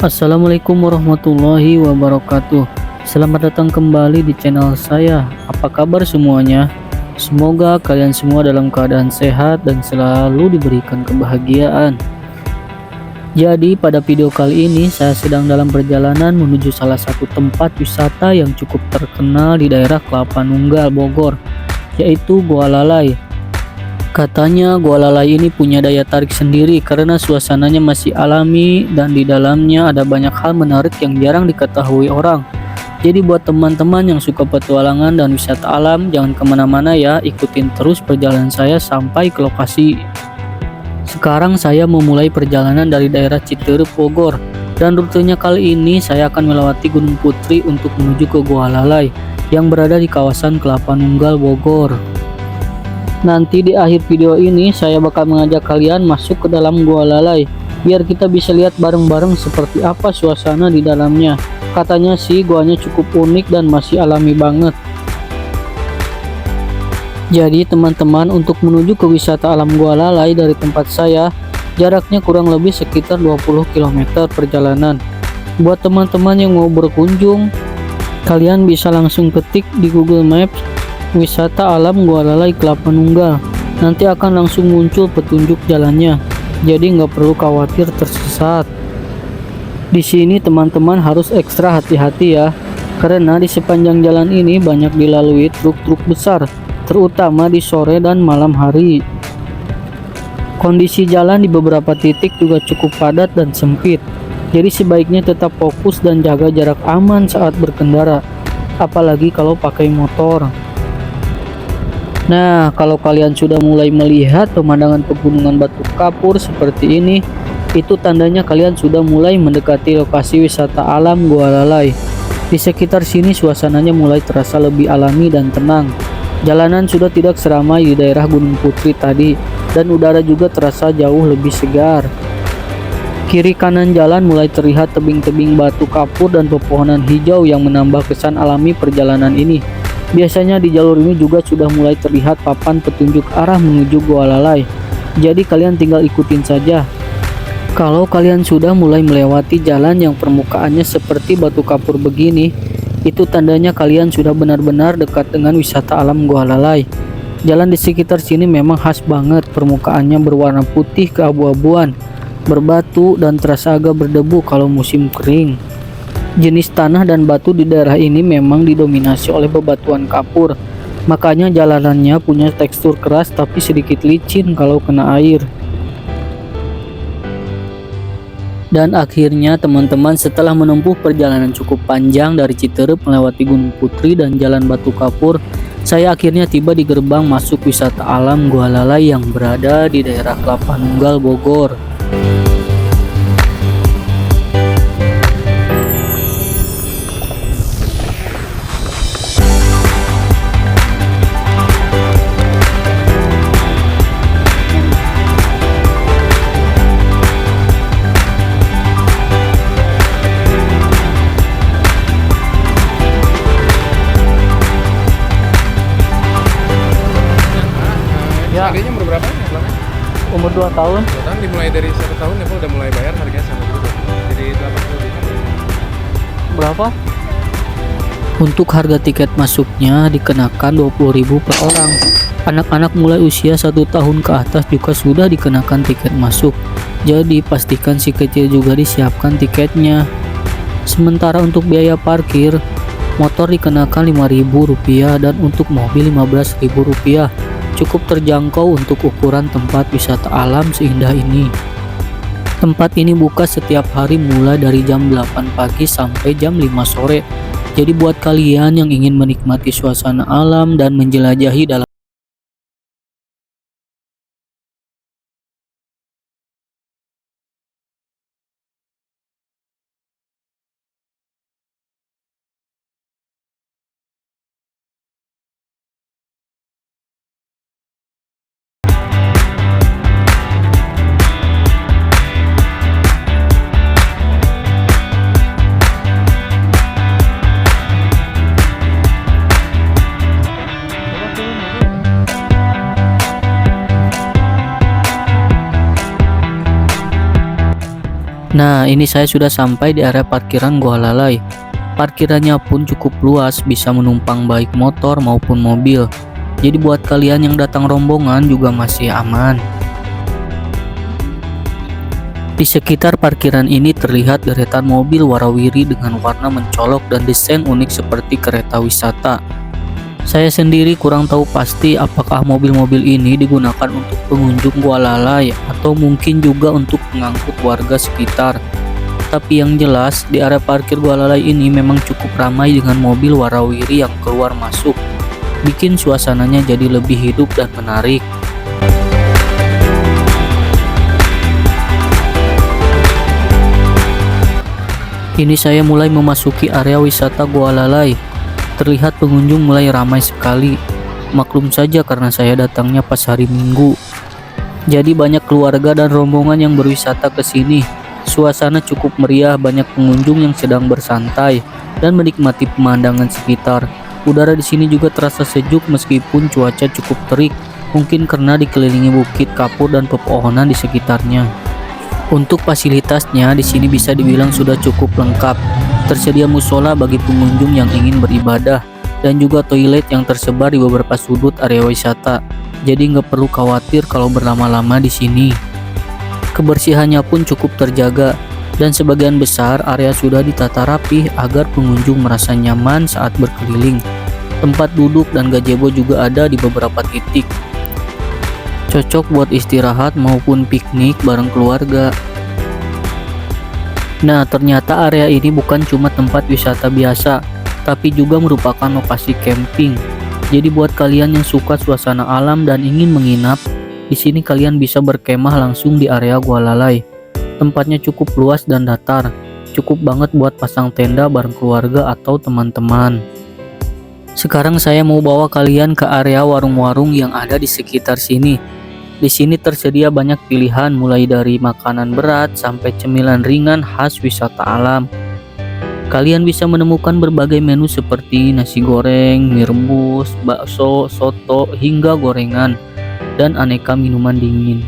Assalamualaikum warahmatullahi wabarakatuh. Selamat datang kembali di channel saya. Apa kabar semuanya? Semoga kalian semua dalam keadaan sehat dan selalu diberikan kebahagiaan. Jadi pada video kali ini saya sedang dalam perjalanan menuju salah satu tempat wisata yang cukup terkenal di daerah Kelapa Nunggal, Bogor, yaitu Gua Lalai. Katanya Gua Lalai ini punya daya tarik sendiri karena suasananya masih alami dan di dalamnya ada banyak hal menarik yang jarang diketahui orang. Jadi buat teman-teman yang suka petualangan dan wisata alam, jangan kemana-mana ya, ikutin terus perjalanan saya sampai ke lokasi. Sekarang saya memulai perjalanan dari daerah Citeureup, Bogor, dan rutenya kali ini saya akan melewati Gunung Putri untuk menuju ke Gua Lalai yang berada di kawasan Kelapa Nunggal, Bogor. Nanti di akhir video ini saya bakal mengajak kalian masuk ke dalam Gua Lalai biar kita bisa lihat bareng-bareng seperti apa suasana di dalamnya. Katanya sih guanya cukup unik dan masih alami banget. Jadi teman-teman, untuk menuju ke wisata alam Gua Lalai dari tempat saya jaraknya kurang lebih sekitar 20 km perjalanan. Buat teman-teman yang mau berkunjung, kalian bisa langsung ketik di Google Maps wisata alam Gua Lalai Kelapa Nunggal, nanti akan langsung muncul petunjuk jalannya, jadi nggak perlu khawatir tersesat. Di sini teman-teman harus ekstra hati-hati ya, karena di sepanjang jalan ini banyak dilalui truk-truk besar, terutama di sore dan malam hari. Kondisi jalan di beberapa titik juga cukup padat dan sempit, jadi sebaiknya tetap fokus dan jaga jarak aman saat berkendara, apalagi kalau pakai motor. Nah, kalau kalian sudah mulai melihat pemandangan pegunungan Batu Kapur seperti ini, itu tandanya kalian sudah mulai mendekati lokasi wisata alam Gua Lalai. Di sekitar sini suasananya mulai terasa lebih alami dan tenang. Jalanan sudah tidak seramai di daerah Gunung Putri tadi, dan udara juga terasa jauh lebih segar. Kiri kanan jalan mulai terlihat tebing-tebing batu kapur dan pepohonan hijau yang menambah kesan alami perjalanan ini. Biasanya di jalur ini juga sudah mulai terlihat papan petunjuk arah menuju Gua Lalai, jadi kalian tinggal ikutin saja. Kalau kalian sudah mulai melewati jalan yang permukaannya seperti batu kapur begini, itu tandanya kalian sudah benar-benar dekat dengan wisata alam Gua Lalai. Jalan di sekitar sini memang khas banget, permukaannya berwarna putih keabu-abuan, berbatu dan terasa agak berdebu kalau musim kering. Jenis tanah dan batu di daerah ini memang didominasi oleh bebatuan kapur, makanya jalanannya punya tekstur keras tapi sedikit licin kalau kena air. Dan akhirnya teman-teman, setelah menempuh perjalanan cukup panjang dari Citeureup melewati Gunung Putri dan Jalan Batu Kapur, saya akhirnya tiba di gerbang masuk wisata alam Gua Lalai yang berada di daerah Kelapa Nunggal, Bogor. Ya. Harganya umur berapa ya? Umur 2 tahun. 2 tahun dimulai dari 1 tahun ya, udah mulai bayar harganya sama dulu. Jadi 80 juta. Berapa? Untuk harga tiket masuknya dikenakan 20.000 per orang. Anak-anak mulai usia 1 tahun ke atas juga sudah dikenakan tiket masuk. Jadi pastikan si kecil juga disiapkan tiketnya. Sementara untuk biaya parkir, motor dikenakan Rp5.000 dan untuk mobil Rp15.000. Cukup terjangkau untuk ukuran tempat wisata alam seindah ini. Tempat ini buka setiap hari mulai dari jam 8 pagi sampai jam 5 sore. Jadi buat kalian yang ingin menikmati suasana alam dan menjelajahi dalam Nah, ini saya sudah sampai di area parkiran Gua Lalai. Parkirannya pun cukup luas, bisa menumpang baik motor maupun mobil. Jadi buat kalian yang datang rombongan juga masih aman. Di sekitar parkiran ini terlihat deretan mobil warawiri dengan warna mencolok dan desain unik seperti kereta wisata. Saya sendiri kurang tahu pasti apakah mobil-mobil ini digunakan untuk pengunjung Gua Lalai atau mungkin juga untuk mengangkut warga sekitar. Tapi yang jelas, di area parkir Gua Lalai ini memang cukup ramai dengan mobil warawiri yang keluar masuk. Bikin suasananya jadi lebih hidup dan menarik. Ini saya mulai memasuki area wisata Gua Lalai. Terlihat pengunjung mulai ramai sekali. Maklum saja karena saya datangnya pas hari Minggu. Jadi banyak keluarga dan rombongan yang berwisata ke sini. Suasana cukup meriah, banyak pengunjung yang sedang bersantai dan menikmati pemandangan sekitar. Udara di sini juga terasa sejuk meskipun cuaca cukup terik, mungkin karena dikelilingi bukit kapur dan pepohonan di sekitarnya. Untuk fasilitasnya di sini bisa dibilang sudah cukup lengkap. Tersedia musola bagi pengunjung yang ingin beribadah dan juga toilet yang tersebar di beberapa sudut area wisata. Jadi nggak perlu khawatir kalau berlama-lama di sini. Kebersihannya pun cukup terjaga dan sebagian besar area sudah ditata rapih agar pengunjung merasa nyaman saat berkeliling. Tempat duduk dan gazebo juga ada di beberapa titik. Cocok buat istirahat maupun piknik bareng keluarga. Nah, ternyata area ini bukan cuma tempat wisata biasa, tapi juga merupakan lokasi camping. Jadi buat kalian yang suka suasana alam dan ingin menginap, di sini kalian bisa berkemah langsung di area Gua Lalai. Tempatnya cukup luas dan datar, cukup banget buat pasang tenda bareng keluarga atau teman-teman. Sekarang saya mau bawa kalian ke area warung-warung yang ada di sekitar sini. Di sini tersedia banyak pilihan mulai dari makanan berat sampai cemilan ringan khas wisata alam. Kalian bisa menemukan berbagai menu seperti nasi goreng, mie rebus, bakso, soto, hingga gorengan, dan aneka minuman dingin.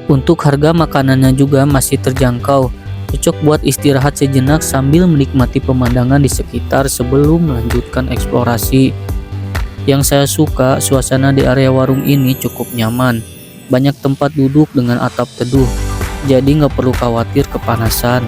Untuk harga makanannya juga masih terjangkau, cocok buat istirahat sejenak sambil menikmati pemandangan di sekitar sebelum melanjutkan eksplorasi. Yang saya suka, suasana di area warung ini cukup nyaman. Banyak tempat duduk dengan atap teduh, jadi nggak perlu khawatir kepanasan.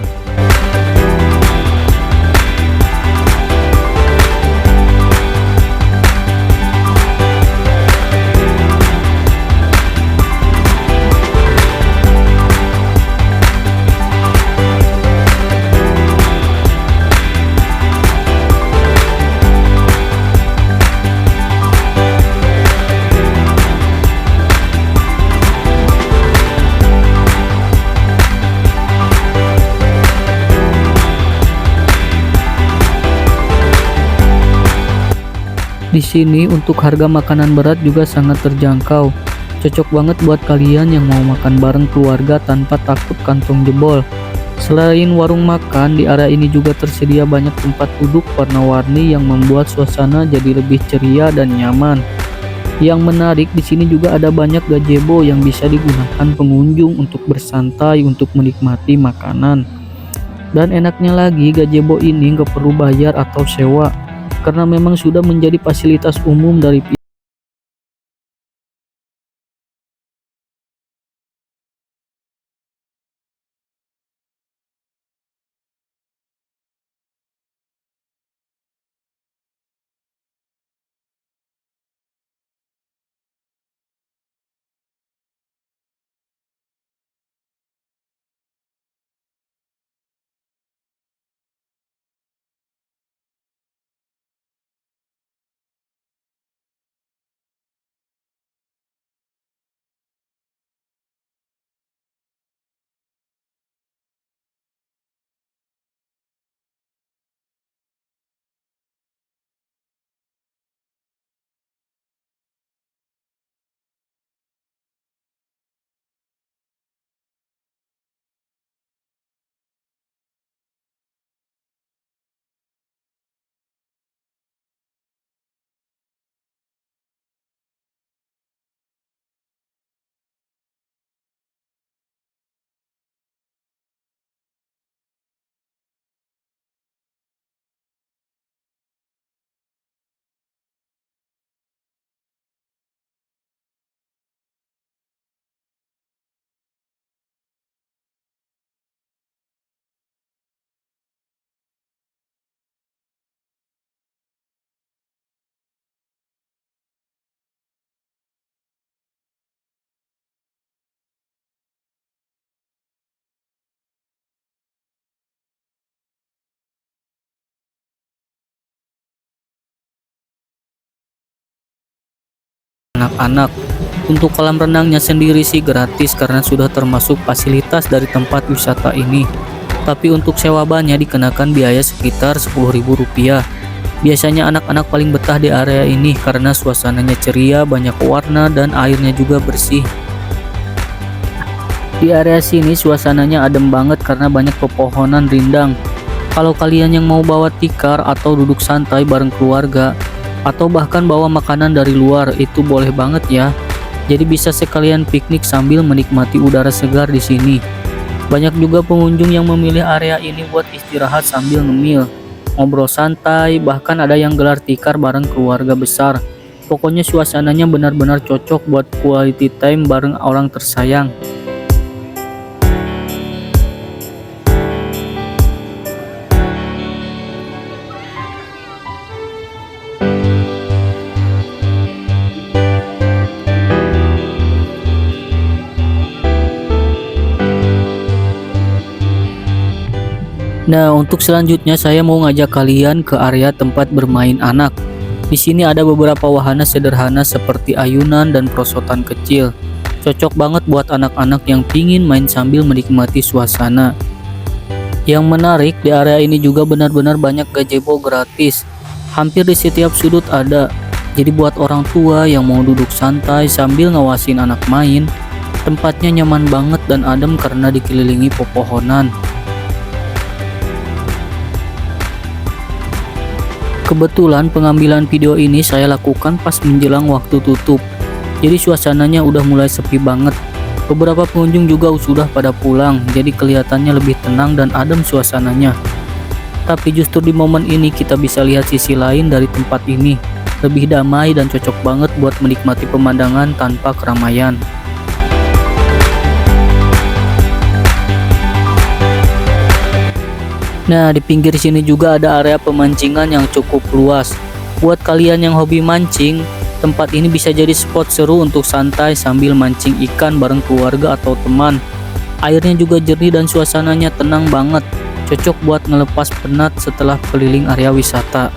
Di sini untuk harga makanan berat juga sangat terjangkau. Cocok banget buat kalian yang mau makan bareng keluarga tanpa takut kantong jebol. Selain warung makan, di area ini juga tersedia banyak tempat duduk warna-warni yang membuat suasana jadi lebih ceria dan nyaman. Yang menarik di sini juga ada banyak gazebo yang bisa digunakan pengunjung untuk bersantai untuk menikmati makanan. Dan enaknya lagi gazebo ini nggak perlu bayar atau sewa karena memang sudah menjadi fasilitas umum dari anak-anak. Untuk kolam renangnya sendiri sih gratis karena sudah termasuk fasilitas dari tempat wisata ini. Tapi untuk sewa bannya dikenakan biaya sekitar Rp10.000. Biasanya anak-anak paling betah di area ini karena suasananya ceria, banyak warna, dan airnya juga bersih. Di area sini suasananya adem banget karena banyak pepohonan rindang. Kalau kalian yang mau bawa tikar atau duduk santai bareng keluarga, atau bahkan bawa makanan dari luar, itu boleh banget ya. Jadi bisa sekalian piknik sambil menikmati udara segar di sini. Banyak juga pengunjung yang memilih area ini buat istirahat sambil ngemil, ngobrol santai, bahkan ada yang gelar tikar bareng keluarga besar. Pokoknya suasananya benar-benar cocok buat quality time bareng orang tersayang. Nah, untuk selanjutnya saya mau ngajak kalian ke area tempat bermain anak. Di sini ada beberapa wahana sederhana seperti ayunan dan perosotan kecil. Cocok banget buat anak-anak yang pingin main sambil menikmati suasana. Yang menarik, di area ini juga benar-benar banyak gazebo gratis. Hampir di setiap sudut ada. Jadi buat orang tua yang mau duduk santai sambil ngawasin anak main, tempatnya nyaman banget dan adem karena dikelilingi pepohonan. Kebetulan pengambilan video ini saya lakukan pas menjelang waktu tutup. Jadi suasananya udah mulai sepi banget. Beberapa pengunjung juga sudah pada pulang, jadi kelihatannya lebih tenang dan adem suasananya. Tapi justru di momen ini kita bisa lihat sisi lain dari tempat ini. Lebih damai dan cocok banget buat menikmati pemandangan tanpa keramaian. Nah, di pinggir sini juga ada area pemancingan yang cukup luas. Buat kalian yang hobi mancing, tempat ini bisa jadi spot seru untuk santai sambil mancing ikan bareng keluarga atau teman. Airnya juga jernih dan suasananya tenang banget. Cocok buat ngelepas penat setelah keliling area wisata.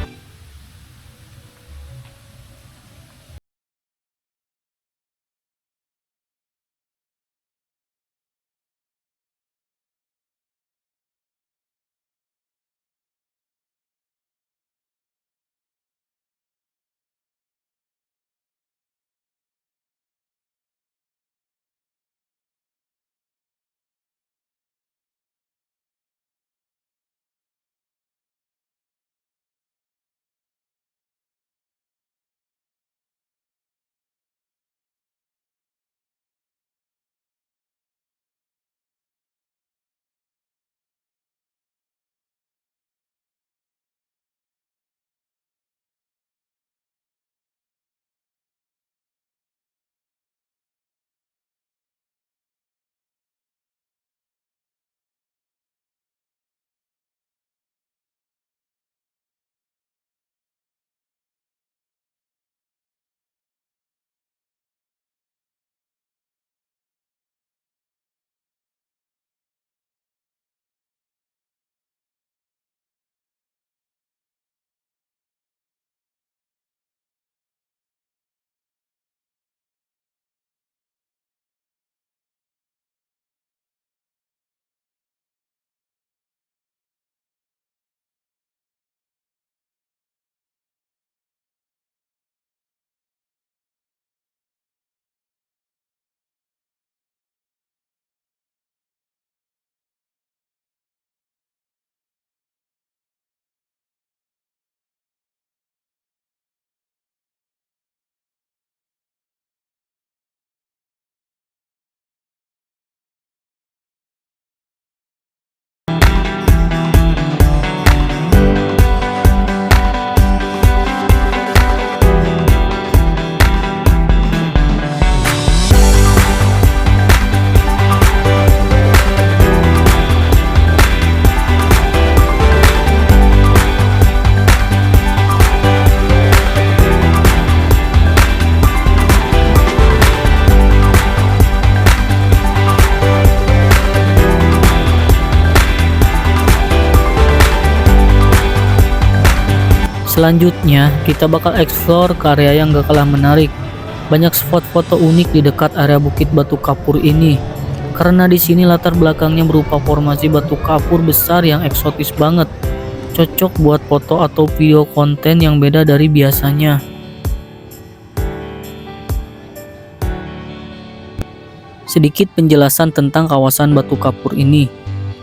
Selanjutnya, kita bakal explore ke area yang gak kalah menarik. Banyak spot foto unik di dekat area Bukit Batu Kapur ini, karena di sini latar belakangnya berupa formasi batu kapur besar yang eksotis banget. Cocok buat foto atau video konten yang beda dari biasanya. Sedikit penjelasan tentang kawasan Batu Kapur ini.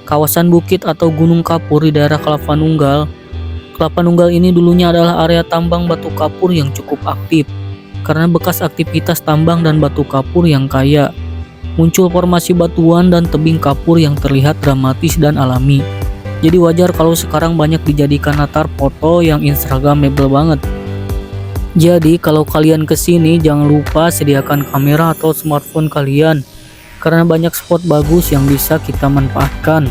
Kawasan bukit atau gunung kapur di daerah Kelapa Nunggal. Kelapa Nunggal ini dulunya adalah area tambang batu kapur yang cukup aktif. Karena bekas aktivitas tambang dan batu kapur yang kaya, muncul formasi batuan dan tebing kapur yang terlihat dramatis dan alami. Jadi wajar kalau sekarang banyak dijadikan latar foto yang instagramable banget. Jadi kalau kalian kesini jangan lupa sediakan kamera atau smartphone kalian, karena banyak spot bagus yang bisa kita manfaatkan.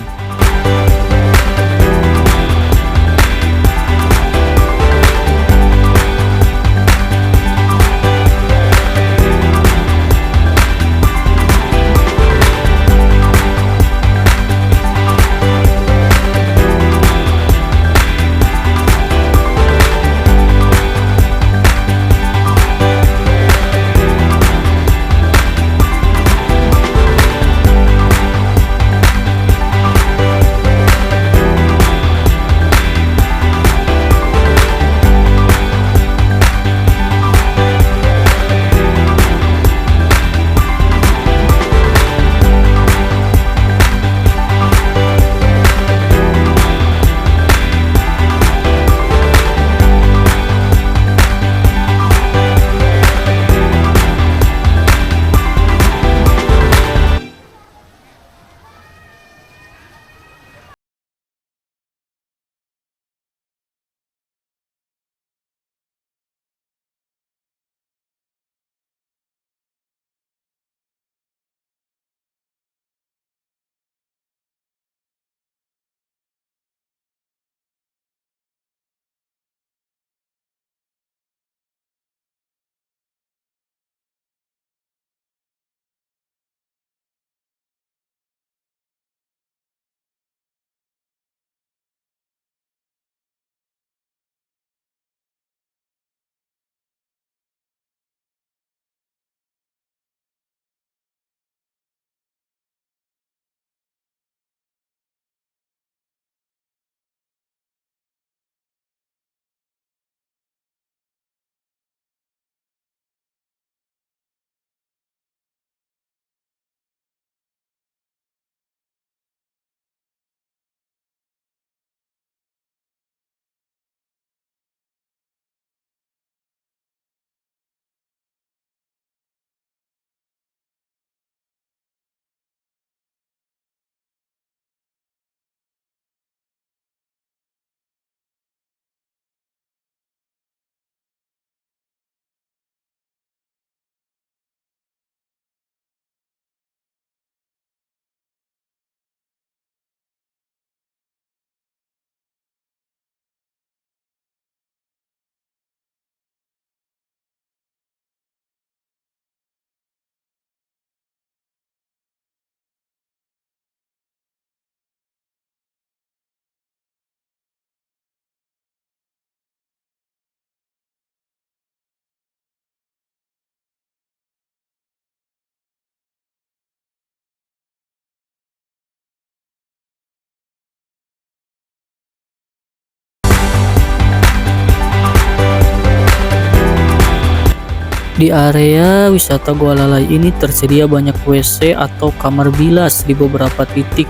Di area wisata Gua Lalai ini tersedia banyak WC atau kamar bilas di beberapa titik.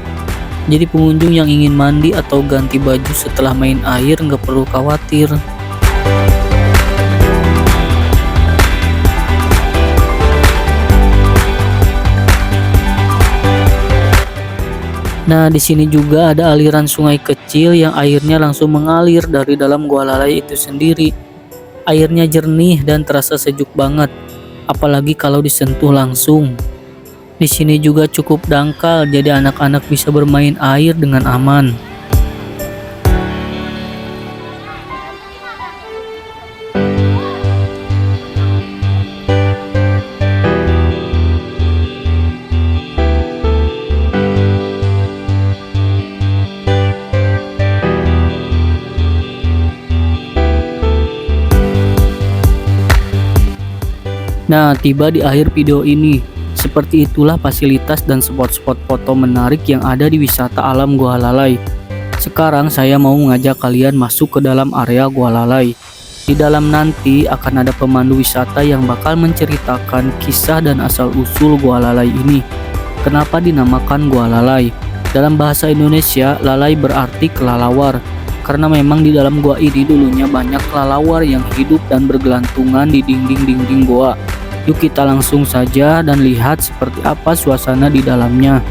Jadi pengunjung yang ingin mandi atau ganti baju setelah main air nggak perlu khawatir. Nah, di sini juga ada aliran sungai kecil yang airnya langsung mengalir dari dalam Gua Lalai itu sendiri. Airnya jernih dan terasa sejuk banget, apalagi kalau disentuh langsung. Di sini juga cukup dangkal, jadi anak-anak bisa bermain air dengan aman. Nah, tiba di akhir video ini. Seperti itulah fasilitas dan spot-spot foto menarik yang ada di wisata alam Gua Lalai. Sekarang saya mau mengajak kalian masuk ke dalam area Gua Lalai. Di dalam nanti akan ada pemandu wisata yang bakal menceritakan kisah dan asal-usul Gua Lalai ini. Kenapa dinamakan Gua Lalai? Dalam bahasa Indonesia, lalai berarti kelelawar. Karena memang di dalam gua ini dulunya banyak kelelawar yang hidup dan bergelantungan di dinding-dinding gua. Yuk kita langsung saja dan lihat seperti apa suasana di dalamnya.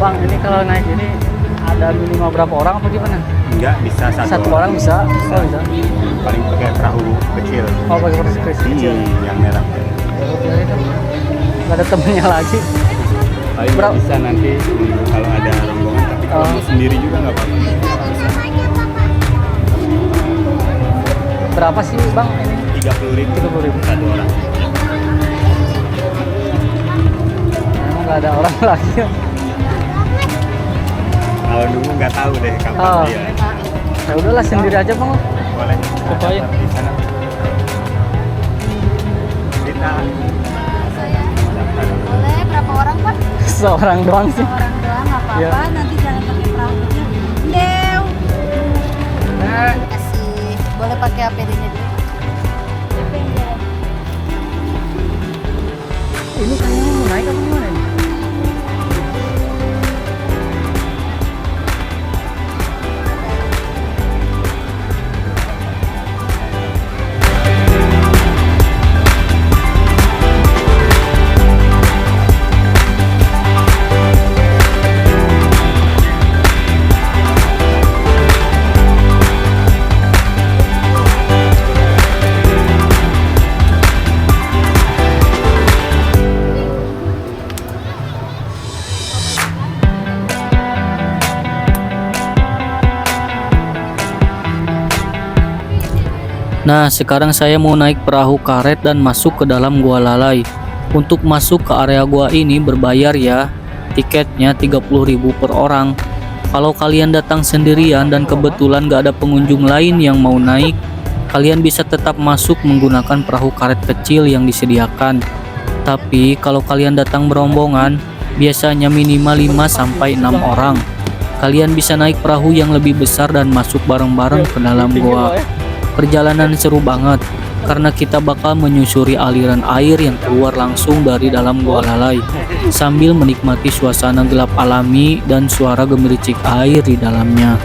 Bang, ini kalau naik ini ada minimal berapa orang apa gimana? Enggak, bisa Satu orang bisa? Oh, bisa. Paling pakai perahu kecil. Oh, pakai perahu kecil. Yang merah. Gak ada temennya lagi. Paling bisa nanti kalau ada rombongan, tapi kalau sendiri juga nggak apa-apa. Berapa sih bang ini? 30.000. 30.000 Satu orang. Emang nggak ada orang lagi. Kalau nunggu nggak tahu deh kapan dia. Ya udahlah sendiri aja bang. Boleh. Coba ya. Di sana. Kita Boleh, berapa orang Pak? Seorang doang sih. Orang doang, nggak apa-apa. Ya. Nanti jangan pakai perahu kecil. Dew. Kasih. Boleh pakai APD-nya dulu. Ini kayaknya mau naik apa gimana ini? Nah, sekarang saya mau naik perahu karet dan masuk ke dalam Gua Lalai. Untuk masuk ke area gua ini berbayar ya. Tiketnya 30.000 per orang. Kalau kalian datang sendirian dan kebetulan gak ada pengunjung lain yang mau naik, kalian bisa tetap masuk menggunakan perahu karet kecil yang disediakan. Tapi kalau kalian datang berombongan, biasanya minimal 5-6 orang. Kalian bisa naik perahu yang lebih besar dan masuk bareng-bareng ke dalam gua. Perjalanan seru banget karena kita bakal menyusuri aliran air yang keluar langsung dari dalam Gua Lalai sambil menikmati suasana gelap alami dan suara gemericik air di dalamnya.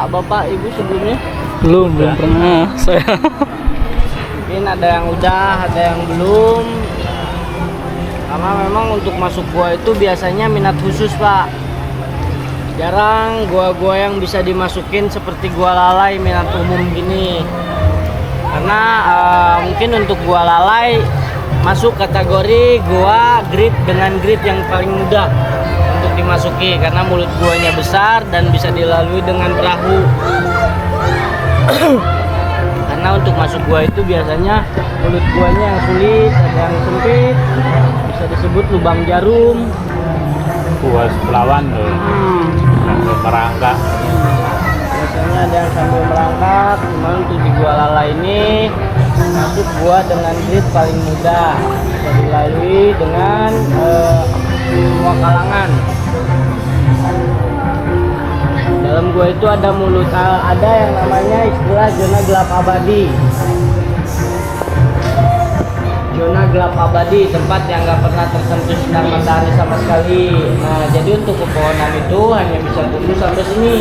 bapak ibu sebelumnya? Belum pernah saya. Mungkin ada yang udah, ada yang belum. Karena memang untuk masuk gua itu biasanya minat khusus pak. Jarang gua-gua yang bisa dimasukin seperti gua lalai minat umum gini. Karena mungkin untuk gua lalai masuk kategori gua grid dengan grid yang paling mudah untuk dimasuki karena mulut guanya besar dan bisa dilalui dengan perahu. Karena untuk masuk gua itu biasanya mulut guanya yang sulit, ada yang sempit, bisa disebut lubang jarum. Puas pelawan tuh. Sambil merangkak. Biasanya ada yang sambil merangkak, cuman untuk di gua lala ini masuk gua dengan grid paling mudah, bisa dilalui dengan semua kalangan. Dalam gua itu ada ada yang namanya istilah zona gelap abadi. Zona gelap abadi, tempat yang nggak pernah tersentuh sinar matahari sama sekali. Nah, jadi untuk pepohonan itu hanya bisa tumbuh sampai sini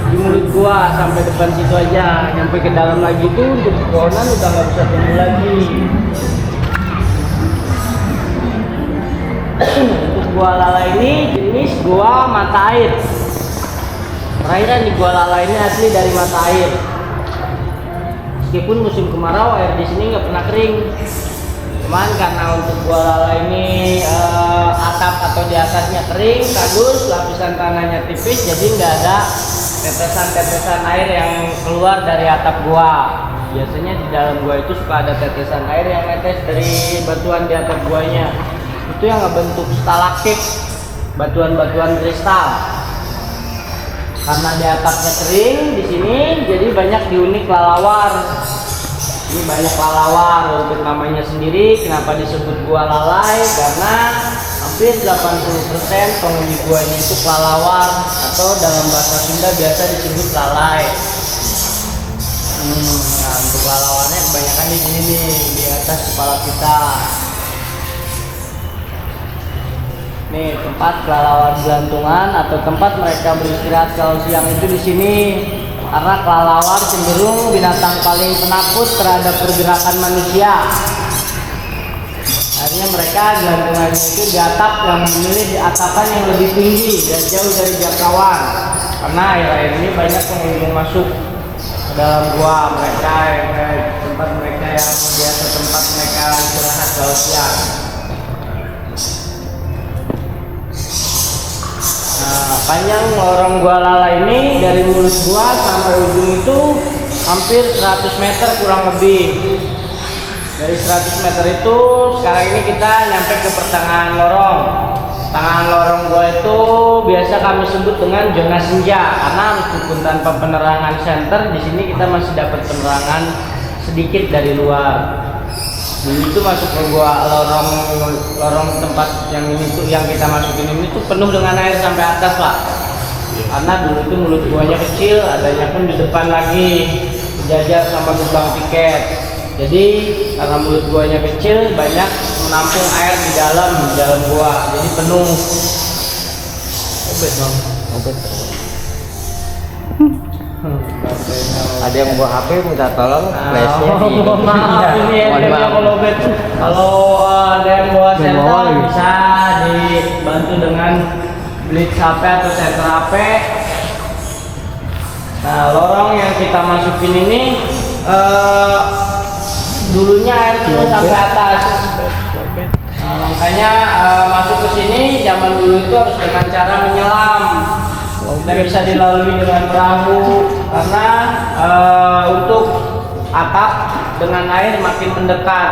di mulut gua, sampai depan situ aja. Nyampe ke dalam lagi tuh untuk pepohonan udah nggak bisa tumbuh lagi. Untuk gua lala ini jenis gua mata air. Perairan di gua lala ini asli dari mata air. Meskipun musim kemarau air di sini nggak pernah kering. Cuman karena untuk gua lala ini atap atau di atasnya kering, kardus, lapisan tanahnya tipis, jadi nggak ada tetesan-tetesan air yang keluar dari atap gua. Biasanya di dalam gua itu suka ada tetesan air yang netes dari batuan di atap guanya. Itu yang ngebentuk stalaktit, batuan-batuan kristal. Karena di atapnya kering di sini, jadi banyak diunik lalawar. Ini banyak lalawar untuk namanya sendiri. Kenapa disebut gua lalai? Karena hampir 80% penghuni guanya itu kelelawar atau dalam bahasa Sunda biasa disebut lalai. Nah, untuk lalawarnya kebanyakan di sini nih, di atas kepala kita. Nih tempat kelelawar gelantungan atau tempat mereka beristirahat kalau siang itu di sini. Karena kelelawar cenderung binatang paling penakut terhadap pergerakan manusia. Akhirnya mereka gelantungannya itu di atap yang memilih di atapan yang lebih tinggi dan jauh dari jangkauan. Karena air-air ini banyak pengunjung masuk ke dalam gua mereka, tempat mereka yang biasa tempat mereka istirahat kalau siang. Nah, panjang lorong gua lala ini dari mulut gua sampai ujung itu hampir 100 meter kurang lebih. Dari 100 meter itu sekarang ini kita nyampe ke pertengahan lorong. Pertengahan lorong gua itu biasa kami sebut dengan zona senja karena meskipun tanpa penerangan senter di sini kita masih dapat penerangan sedikit dari luar. Dulu itu masuk ke gua lorong tempat yang ini tuh yang kita masukin ini tuh penuh dengan air sampai atas pak. Karena dulu itu mulut guanya kecil, adanya pun di depan lagi sejajar sama gerbang tiket. Jadi karena mulut guanya kecil banyak menampung air di dalam gua, jadi penuh. Obet dong, obet. Ada yang bawa HP minta tolong flashnya maaf ini ya kalau bet kalau ada yang bawa senter bisa dibantu dengan blitz HP atau senter HP. Nah lorong yang kita masukin ini dulunya air turun sampai atas. Nah, makanya masuk ke sini zaman dulu itu harus dengan cara menyelam. Dan bisa dilalui dengan perahu karena untuk atap dengan air makin mendekat.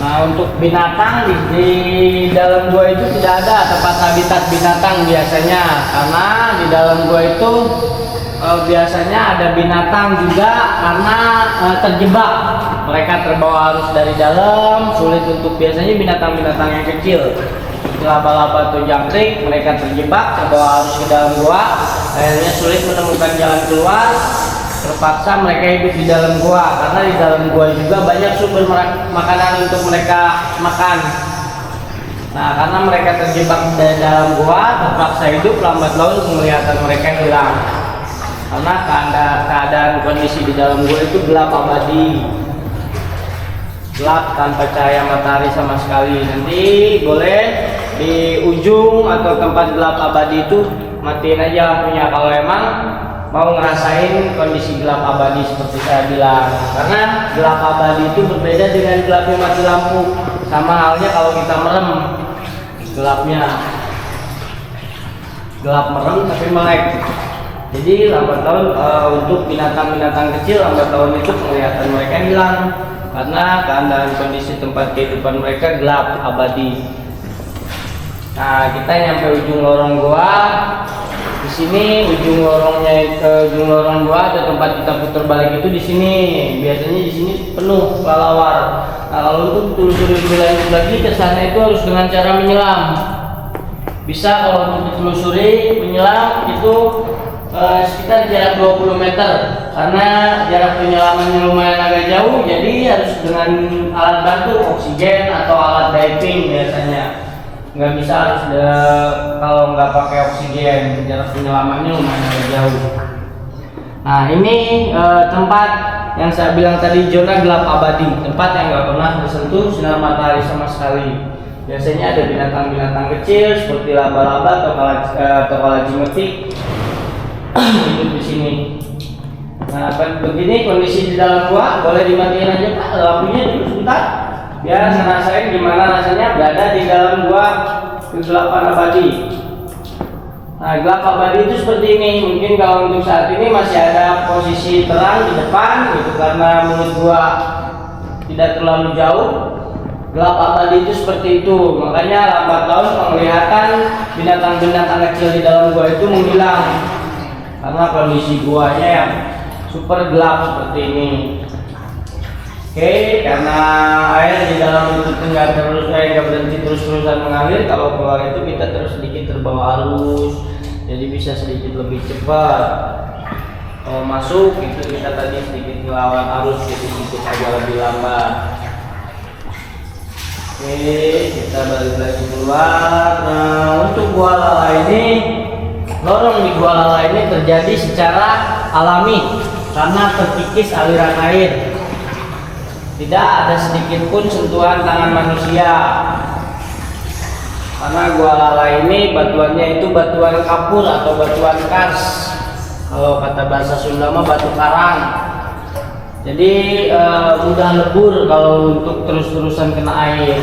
Nah untuk binatang di dalam gua itu tidak ada tempat habitat binatang biasanya karena di dalam gua itu biasanya ada binatang juga karena terjebak. Mereka terbawa arus dari dalam, sulit untuk biasanya binatang-binatang yang kecil. Laba-laba atau jangkrik mereka terjebak terbawa arus ke dalam gua, akhirnya sulit menemukan jalan keluar, terpaksa mereka hidup di dalam gua karena di dalam gua juga banyak sumber makanan untuk mereka makan. Nah, karena mereka terjebak di dalam gua, terpaksa hidup, lambat laun penglihatan mereka hilang. Karena keadaan kondisi di dalam gua itu gelap abadi, gelap tanpa cahaya matahari sama sekali. Nanti boleh di ujung atau tempat gelap abadi itu matiin aja lampunya kalau emang mau ngerasain kondisi gelap abadi seperti saya bilang. Karena gelap abadi itu berbeda dengan gelapnya mati lampu. Sama halnya kalau kita merem, gelapnya gelap merem tapi melek. Jadi lambat laun untuk binatang-binatang kecil lambat laun itu penglihatan mereka hilang karena keadaan kondisi tempat kehidupan mereka gelap abadi. Nah, kita nyampe ujung lorong gua. Di sini ujung lorong gua atau tempat kita putar balik itu di sini. Biasanya di sini penuh kelelawar. Nah, kalau untuk telusuri lebih lanjut lagi ke sana itu harus dengan cara menyelam. Bisa kalau untuk ditelusuri menyelam itu sekitar jarak 20 meter karena jarak penyelamannya lumayan agak jauh, jadi harus dengan alat bantu oksigen atau alat diving biasanya. Nggak bisa harus kalau nggak pakai oksigen, jarak penyelamannya lumayan agak jauh. Nah, ini tempat yang saya bilang tadi zona gelap abadi, tempat yang nggak pernah tersentuh sinar matahari sama sekali. Biasanya ada binatang-binatang kecil seperti laba-laba atau kalajimetik hidup di sini. Nah, begini kondisi di dalam gua, boleh dimatiin aja Pak lampunya dulu sebentar. Biar ngerasain gimana rasanya berada di dalam gua kegelapan abadi. Nah, gelap abadi itu seperti ini. Mungkin kalau untuk saat ini masih ada posisi terang di depan gitu karena menurut gua tidak terlalu jauh. Gelap abadi itu seperti itu. Makanya lambat laun penglihatan binatang-binatang kecil di dalam gua itu menghilang. Karena kondisi guanya yang super gelap seperti ini. Oke, karena air di dalam itu nggak berhenti terus-terusan mengalir. Kalau keluar itu kita terus sedikit terbawa arus, jadi bisa sedikit lebih cepat. Kalau masuk itu kita tadi sedikit melawan arus, jadi sedikit agak lebih lambat. Oke, kita balik lagi keluar. Nah, untuk Gua Lala ini, lorong di Gua Lala ini terjadi secara alami karena terkikis aliran air. Tidak ada sedikit pun sentuhan tangan manusia. Karena Gua Lala ini batuannya itu batuan kapur atau batuan kars. Kalau kata bahasa Sunda mah batu karang. Jadi mudah lebur kalau untuk terus-terusan kena air.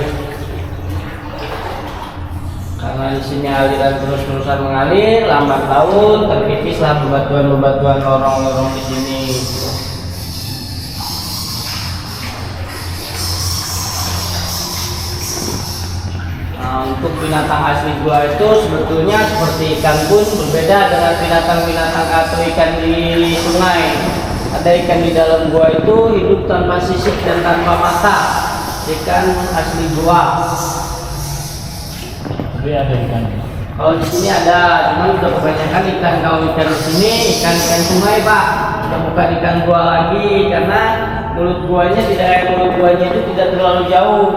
Karena di sini aliran terus-terusan mengalir, lambat laun terkikislah bebatuan-bebatuan lorong-lorong di sini. Nah, untuk binatang asli gua itu sebetulnya seperti ikan pun berbeda dengan binatang-binatang atau ikan di sungai. Ada ikan di dalam gua itu hidup tanpa sisik dan tanpa mata. Ikan asli gua. Tapi ada ikan. Kalau di sini ada, cuman udah kebanyakan ikan. Kalau ikan di sini ikan sungai Pak, udah bukan ikan gua lagi karena mulut guanya itu tidak terlalu jauh.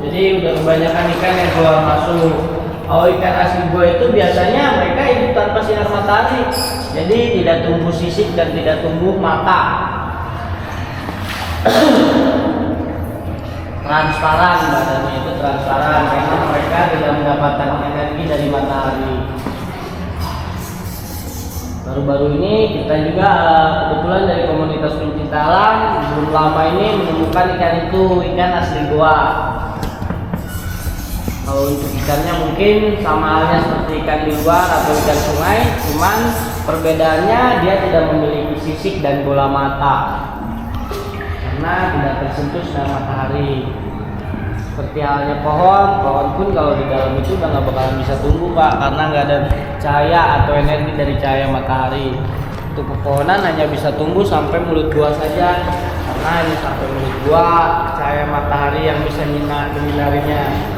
Jadi udah kebanyakan ikan yang keluar masuk. Kalau ikan asli gua itu biasanya mereka hidup tanpa sinar matahari, jadi tidak tumbuh sisik dan tidak tumbuh mata. Transparan badannya itu transparan karena mereka tidak mendapatkan energi dari matahari. Baru-baru ini kita juga kebetulan dari komunitas pencinta alam belum lama ini menemukan ikan itu, ikan asli gua. Kalau untuk ikannya mungkin sama halnya seperti ikan di luar atau ikan sungai, cuman perbedaannya dia tidak memiliki sisik dan bola mata karena tidak tersentuh sinar matahari. Seperti halnya pohon pun kalau di dalam itu udah nggak bakalan bisa tumbuh Pak, karena nggak ada cahaya atau energi dari cahaya matahari. Untuk pepohonan hanya bisa tumbuh sampai mulut gua saja, karena hanya sampai mulut gua cahaya matahari yang bisa menyinarinya.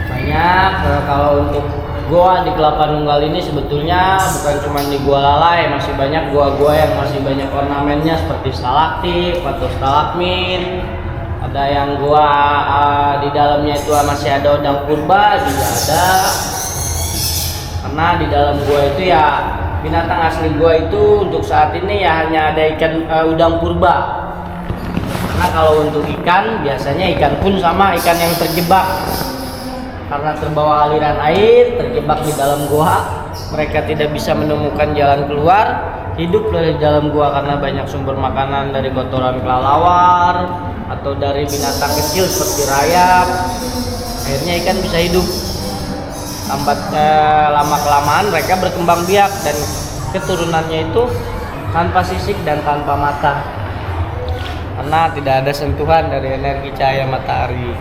Banyak kalau untuk Gua di Kelapa Nunggal ini sebetulnya bukan cuma di Gua Lalai, masih banyak gua-gua yang masih banyak ornamennya seperti stalaktit atau stalagmit. Ada yang gua di dalamnya itu masih ada udang purba juga ada. Karena di dalam gua itu ya binatang asli gua itu untuk saat ini ya hanya ada ikan udang purba. Karena kalau untuk ikan biasanya ikan pun sama ikan yang terjebak. Karena terbawa aliran air, terjebak di dalam gua, mereka tidak bisa menemukan jalan keluar, hidup dari dalam gua karena banyak sumber makanan dari kotoran kelelawar atau dari binatang kecil seperti rayap. Akhirnya ikan bisa hidup. Lama kelamaan mereka berkembang biak dan keturunannya itu tanpa sisik dan tanpa mata. Karena tidak ada sentuhan dari energi cahaya matahari.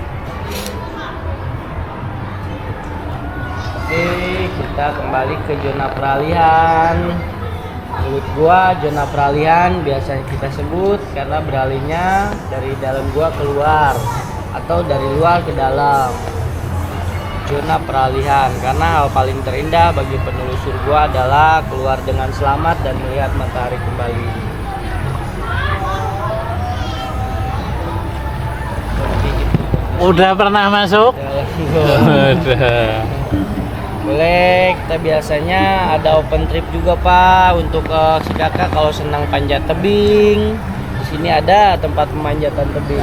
Oke, kita kembali ke zona peralihan. Mulut gua zona peralihan biasa kita sebut karena beralihnya dari dalam gua keluar atau dari luar ke dalam. Zona peralihan karena hal paling terindah bagi penelusur gua adalah keluar dengan selamat dan melihat matahari kembali. Udah pernah masuk? Udah. Boleh, kita biasanya ada open trip juga Pak untuk si kakak kalau senang panjat tebing. Di sini ada tempat pemanjatan tebing.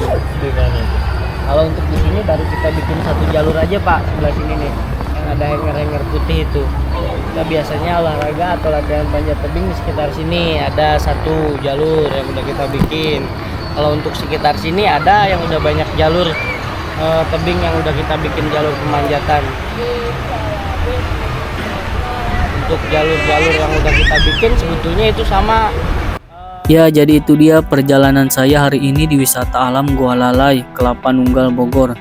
Kalau untuk di sini baru kita bikin satu jalur aja Pak, sebelah sini nih. Yang ada hanger-hanger putih itu. Kita biasanya olahraga atau latihan panjat tebing di sekitar sini ada satu jalur yang udah kita bikin. Kalau untuk sekitar sini ada yang udah banyak jalur tebing yang udah kita bikin jalur pemanjatan. Untuk jalur-jalur yang udah kita bikin sebetulnya itu sama. Ya, jadi itu dia perjalanan saya hari ini di wisata alam Gua Lalai, Kelapa Nunggal, Bogor.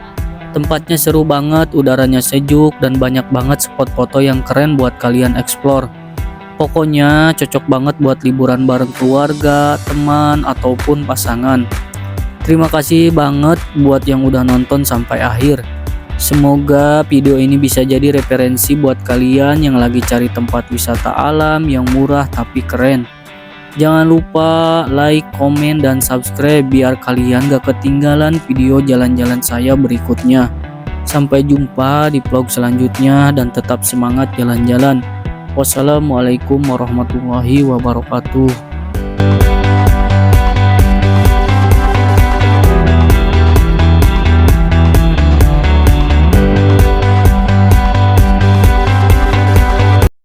Tempatnya seru banget, udaranya sejuk dan banyak banget spot foto yang keren buat kalian explore. Pokoknya cocok banget buat liburan bareng keluarga, teman ataupun pasangan. Terima kasih banget buat yang udah nonton sampai akhir. Semoga video ini bisa jadi referensi buat kalian yang lagi cari tempat wisata alam yang murah tapi keren. Jangan lupa like, komen, dan subscribe biar kalian gak ketinggalan video jalan-jalan saya berikutnya. Sampai jumpa di vlog selanjutnya dan tetap semangat jalan-jalan. Wassalamualaikum warahmatullahi wabarakatuh.